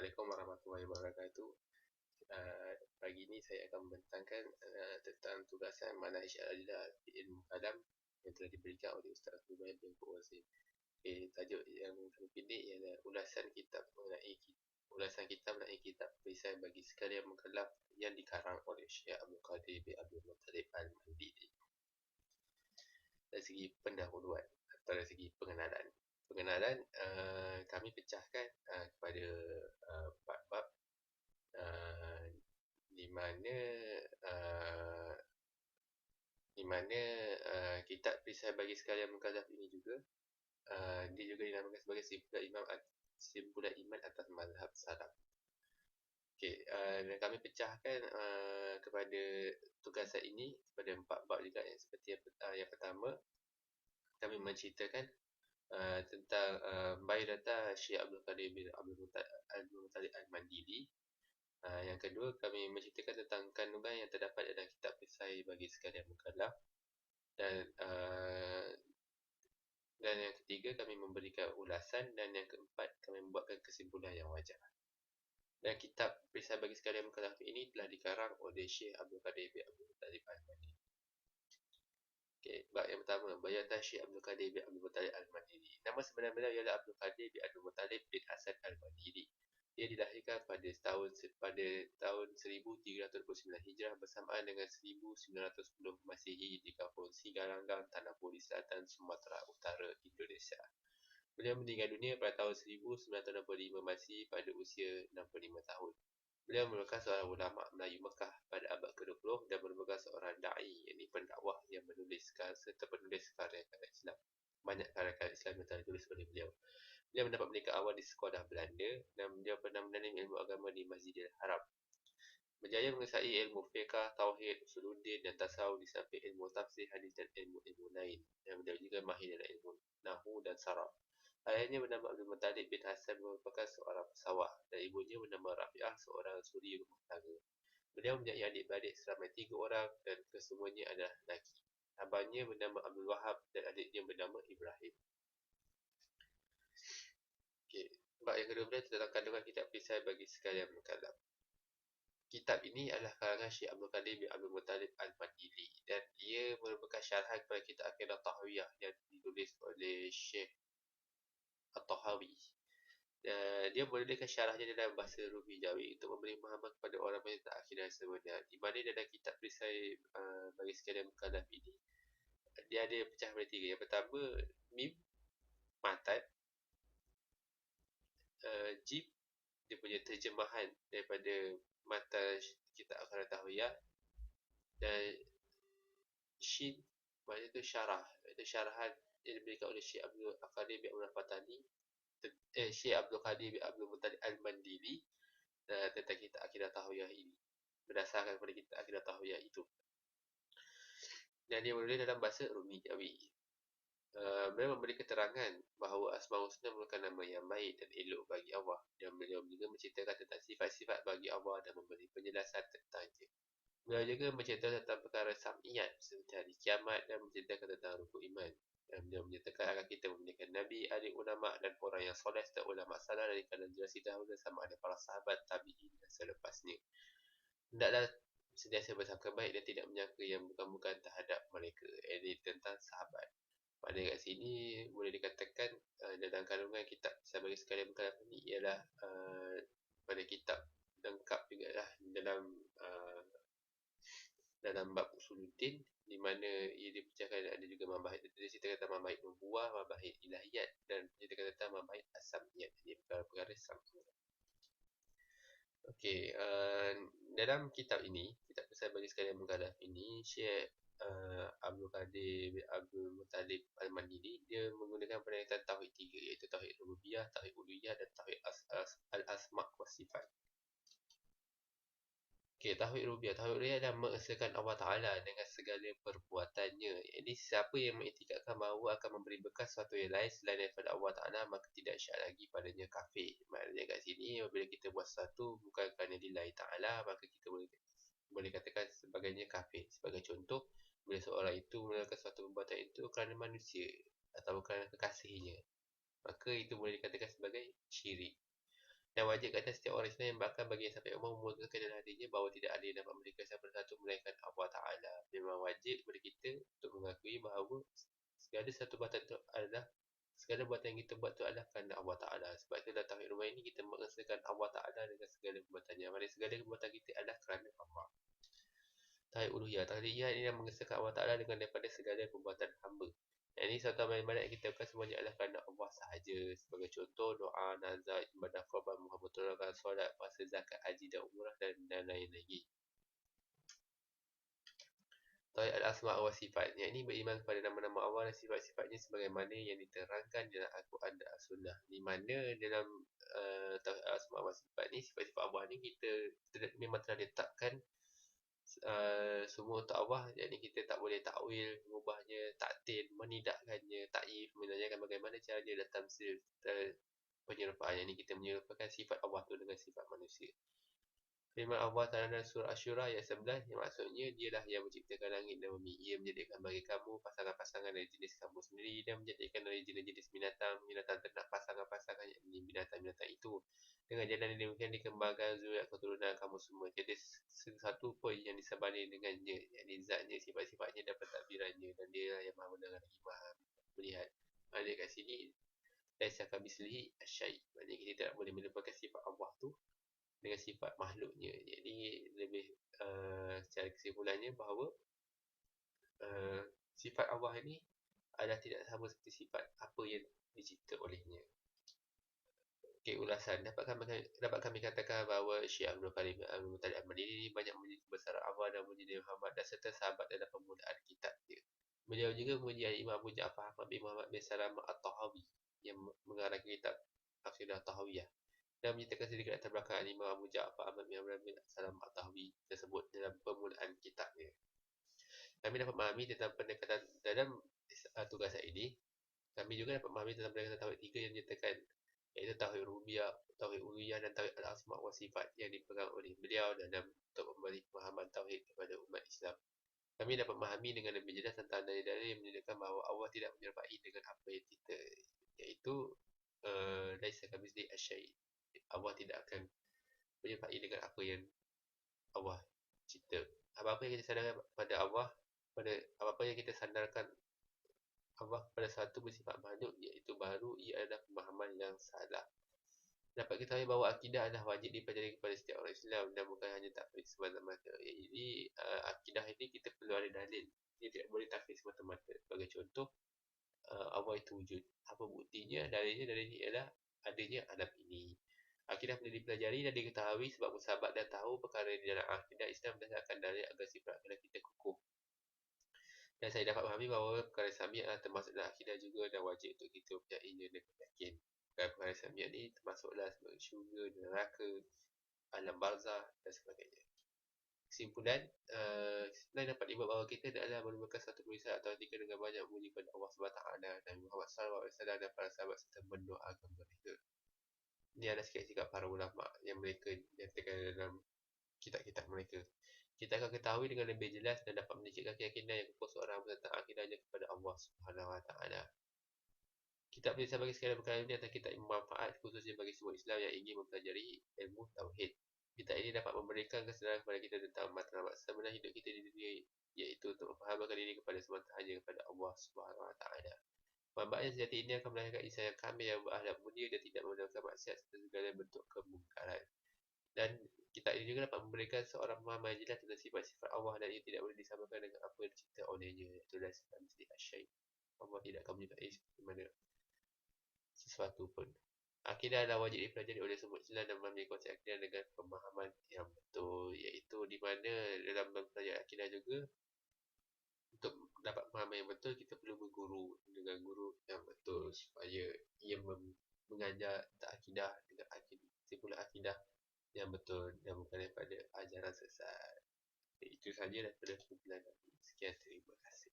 Assalamualaikum warahmatullahi wabarakatuh. Pagi ini saya akan membentangkan tentang tugasan manhaj al-adilah fi ilmu kalam yang telah diberikan oleh Ustaz Zubair bin Wazir. Tajuk yang kami pilih ialah ulasan kitab mengenai kitab perisai bagi sekalian mukallaf yang dikarang oleh Syekh Abdul Qadir bin Abdul Muttalib Al-Mandili. Dari segi pendahuluan atau dari segi pengenalan, kami pecahkan kepada 4 bab, di mana kitab perisai bagi sekalian mukallaf ini juga dia juga dinamakan sebagai simpulan iman atas mazhab salaf. Dan kami pecahkan kepada tugasan ini kepada 4 bab juga, yang seperti yang pertama, kami menceritakan tentang biodata Syekh Abdul Qadir bin Abdul Muttalib Al-Mandili. Yang kedua, kami menceritakan tentang kandungan yang terdapat dalam kitab perisai bagi sekalian mukallaf. Dan yang ketiga, kami memberikan ulasan. Dan yang keempat, kami membuatkan kesimpulan yang wajar. Dan kitab perisai bagi sekalian mukallaf ini telah dikarang oleh Syekh Abdul Qadir bin Abdul Muttalib Al-Mandili. Bab yang pertama, biodata Syekh Abdul Qadir bin Abdul Muttalib Al-Mandili. Nama sebenar beliau ialah Abdul Qadir bin Abdul Muttalib bin Hasan Al-Mandili. Dia dilahirkan pada tahun 1329 Hijrah bersamaan dengan 1910 Masihi di kampung Sigalanggang, Tanah Puri Selatan, Sumatera Utara, Indonesia. Beliau meninggal dunia pada tahun 1965 Masihi pada usia 65 tahun. Beliau merupakan seorang ulama Melayu Mekah pada abad ke-20 dan merupakan seorang da'i, yakni pendakwah yang menuliskan serta penulis karya-karya Islam. Banyak karya-karya Islam yang telah ditulis oleh beliau. Beliau mendapat pendidikan awal di sekolah Belanda dan beliau pernah menalimi ilmu agama di Masjidil Haram. Berjaya menguasai ilmu fiqh, tauhid, usuluddin dan tasawuf di samping ilmu tafsir, hadis dan ilmu-ilmu lain. Dan beliau juga mahir dalam ilmu nahwu dan saraf. Ayahnya bernama Abdul Muttalib bin Hasan merupakan seorang pesawah dan ibunya bernama Rafi'ah, seorang suri rumah tangga. Beliau mempunyai adik-beradik seramai 3 orang dan kesemuanya adalah lelaki. Abangnya bernama Abdul Wahab dan adiknya bernama Ibrahim. Bab yang kedua tentang kandungan kitab perisai bagi sekalian mukallaf. Kitab ini adalah karangan Syekh Abdul Qadir bin Abdul Muttalib Al-Mandili dan ia merupakan syarahan kepada kitab Aqidah Tahawiyah yang ditulis oleh Syekh At-Tahawi. Dia menuliskan syarahnya dalam bahasa Rumi Jawi untuk memberi pemahaman kepada orang yang tak akidah sebenar. Di mana dalam kitab perisai bagi sekalian mukallaf ini, dia ada pecah pada 3. Yang pertama, mim, matan. Jim, dia punya terjemahan daripada matan kitab Aqidah Tahawiyah. Dan shin, maknanya itu syarah. Itu syarahan yang diberikan oleh Syekh Abdul Qadir bin Abdul Fatani, Syekh Abdul Qadir bin Abdul Muttalib Al-Mandili tentang kitab Aqidah Tahawiyah ini, berdasarkan kepada kitab Aqidah Tahawiyah itu. Dan dia menulis dalam bahasa Rumi Jawi. Beliau memberi keterangan bahawa Asmaul Husna merupakan nama yang baik dan elok bagi Allah, dan beliau juga menceritakan tentang sifat-sifat bagi Allah dan memberi penjelasan tentangnya. Beliau juga menceritakan tentang perkara sam'iyat seperti hari kiamat dan menceritakan tentang rukun iman. Dan beliau menyatakan agar kita memuliakan Nabi, ahli ulama dan orang yang soleh serta ulama salah dari kalangan generasi dahulu sama ada para sahabat, tabi'in dan selepasnya. Hendaklah sentiasa bersangka baik dan tidak menyangka yang bukan-bukan terhadap mereka. Ini tentang sahabat. Pada kat sini boleh dikatakan dalam kandungan kitab saya bagi sekalian mukallaf ini ialah pada kitab lengkap juga lah dalam bab usuluddin, di mana ia dipecahkan ada juga mabahid. Dia ceritakan tentang mabahid nubuwah, mabahid ilahiyat dan ceritakan tentang mabahid as-sam'iyat, ini perkara-perkara sam'iyat. Dalam kitab ini, kitab perisai bagi sekalian mukallaf ini, Syekh Abdul Qadir bin Abdul Muttalib Al-Mandili dia menggunakan pendekatan tauhid 3, iaitu tauhid rububiyah, tauhid uluhiyah dan tauhid al-asma' wa sifat. Tauhid rububiyah. Tauhid rububiyah adalah mengesahkan Allah Ta'ala dengan segala perbuatannya. Jadi siapa yang mengiktikadkan bahawa akan memberi bekas sesuatu yang lain selain daripada Allah Ta'ala, maka tidak syak lagi padanya kafir. Maknanya kat sini, apabila kita buat sesuatu bukan kerana lillahi Ta'ala, maka kita boleh katakan sebagainya kafir. Sebagai contoh, bila seorang itu melakukan suatu perbuatan itu kerana manusia atau kerana kekasihnya, maka itu boleh dikatakan sebagai syirik. Dan wajib ke atas setiap orang Islam yang bahkan bagi yang sampai umur memutuskan dalam hatinya bahawa tidak ada yang dapat memberikan siapa satu melainkan Allah Ta'ala. Memang wajib kepada kita untuk mengakui bahawa segala satu buatan itu adalah segala buatan yang kita buat itu adalah kerana Allah Ta'ala. Sebab itu dalam tauhid rumah ini kita mengesahkan Allah Ta'ala dengan segala perbuatannya. Maksudnya segala perbuatan kita adalah kerana Allah. Tauhid uluhiyah. Tauhid uluhiyah ini yang mengesahkan Allah Ta'ala dengan daripada segala perbuatan hamba. Yang ini satu amal ibadat yang kita lakukan semuanya adalah kerana Allah sahaja. Sebagai contoh, doa, nazar, ibadah korban, muhabbatullah, solat, puasa, zakat, haji dan umrah dan lain lagi. Tauhid al-asma' wa sifat. Yang ini beriman kepada nama-nama Allah dan sifat-sifatnya sebagaimana yang diterangkan dalam Al-Quran dan As-Sunnah. Di mana dalam Tauhid al-asma' wa sifat ni, sifat-sifat Allah ni kita memang telah ditetapkan semua untuk Allah. Jadi kita tak boleh takwil, mengubahnya, taktil, menidakkannya, takyif, menanyakan bagaimana caranya dalam tamsil penyerupaan. Yang ini kita menyerupakan sifat Allah tu dengan sifat manusia. Firman Allah Ta'ala dalam surah Ash-Shura ayat 11, yang maksudnya dialah yang menciptakan langit dan bumi. Ia menjadikan bagi kamu pasangan-pasangan dari jenis kamu sendiri dan menjadikan dari jenis-jenis binatang ternak pasangan-pasangan yang binatang-binatang itu. Dengan jalan yang demikian dikembangkan zuriat keturunan kamu semua. Jadi satu pun yang disebanding dengannya, yakni zatnya, sifat-sifatnya dan pentadbirannya, dan dia yang maha mendengar lagi maha melihat. Maksudnya kat sini laisa kamitslihi asy-syai'. Maksudnya kita tidak boleh melupakan sifat Allah tu dengan sifat makhluknya. Jadi lebih secara kesimpulannya bahawa sifat Allah ini adalah tidak sama seperti sifat apa yang dicipta olehnya. Okay, ulasan. Dapat kami katakan bahawa Syekh Abdul Karim Al-Muttalib Al-Madini banyak memuji kebesaran Allah dan memuji Nabi Muhammad dan serta sahabat dalam pembukaan kitabnya. Beliau juga memuji Imam Abu Ja'far Ahmad bin Muhammad bin Salam At-Tahawi yang mengarang kitab Aqidah Tahawiyah dan menyertakan sedikit latar belakang Imam Abu Ja'far Ahmad bin Muhammad bin Salam At-Tahawi tersebut dalam permulaan kitabnya. Kami dapat memahami tentang pendekatan dalam tugasan ini. Kami juga dapat memahami tentang pendekatan tauhid tiga yang menyertakan, iaitu tauhid rububiyah, tauhid uluhiyah dan tauhid al-asma' wa sifat yang dipegang oleh beliau dalam untuk memberi pemahaman tauhid kepada umat Islam. Kami dapat memahami dengan lebih jelas tentang dalil-dalil yang menunjukkan bahawa Allah tidak menyerupai dengan apa yang kita, iaitu laisa kamitslihi asy-syai'. Allah tidak akan menyerupai dengan apa yang Allah cipta. Apa-apa yang kita sandarkan pada Allah, pada apa-apa yang kita sandarkan Allah pada satu bersifat makhluk, iaitu baru ia adalah pemahaman yang salah. Dapat kita tahu bahawa akidah adalah wajib dipelajari kepada setiap orang Islam dan bukan hanya takfir semata-mata. Jadi akidah ini kita perlu ada dalil. Dia tidak boleh takfir semata-mata. Sebagai contoh, Allah itu wujud. Apa buktinya? Dalilnya ialah adanya alam ini. Akidah perlu dipelajari dan diketahui sebab bersahabat dan tahu perkara di dalam akidah Islam berdasarkan dalil agar sifat akidah kita kukuh. Dan saya dapat memahami bahawa perkara Sami'ah adalah termasuk dalam akidah juga dan wajib untuk kita mempercayainya dan yakin. Perkara Sami'ah ni termasuklah sebagai syurga, neraka, alam barzah dan sebagainya. Kesimpulan dapat dibuat bahawa kita adalah merupakan satu perisai atau tiga dengan banyak memuji kepada Allah SWT dan Muhammad SAW dan para sahabat serta mendoakan mereka. Ini adalah sikap-sikap para ulama yang mereka nyatakan dalam kitab-kitab mereka. Kita akan ketahui dengan lebih jelas dan dapat menciptakan keyakinan yang kukuh seorang tentang akidahnya kepada Allah Subhanahu Wa Taala. Kitab penulisan bagi segala perkara ini adalah kitab yang bermanfaat khususnya bagi semua Islam yang ingin mempelajari ilmu tauhid. Kitab ini dapat memberikan kesedaran kepada kita tentang matlamat sebenar hidup kita di dunia, iaitu untuk memfahamkan diri kepada semata hanya kepada Allah Subhanahu Wa Taala. Manfaat yang sejati ini akan melahirkan insan yang kamil yang berakhlak mulia dan tidak melakukan maksiat serta segala bentuk kemungkaran. Dan kitab ini juga dapat memberikan seorang pemahaman jelas tentang sifat-sifat Allah dan ia tidak boleh disamakan dengan apa yang dicipta olehnya, iaitu laisa kamitslihi asy-syai'. Allah tidak akan menyertai seperti mana sesuatu pun. Akidah adalah wajib dipelajari oleh semua Islam dan memahami konsep akidah dengan pemahaman yang betul, iaitu di mana dalam mempelajari akidah juga untuk dapat pemahaman yang betul kita perlu berguru dengan guru yang betul supaya ia mengajar tentang akidah dengan kesimpulan akidah yang betul dan bukan daripada ajaran sesat. Itu sahaja daripada kumpulan kami. Sekian, terima kasih.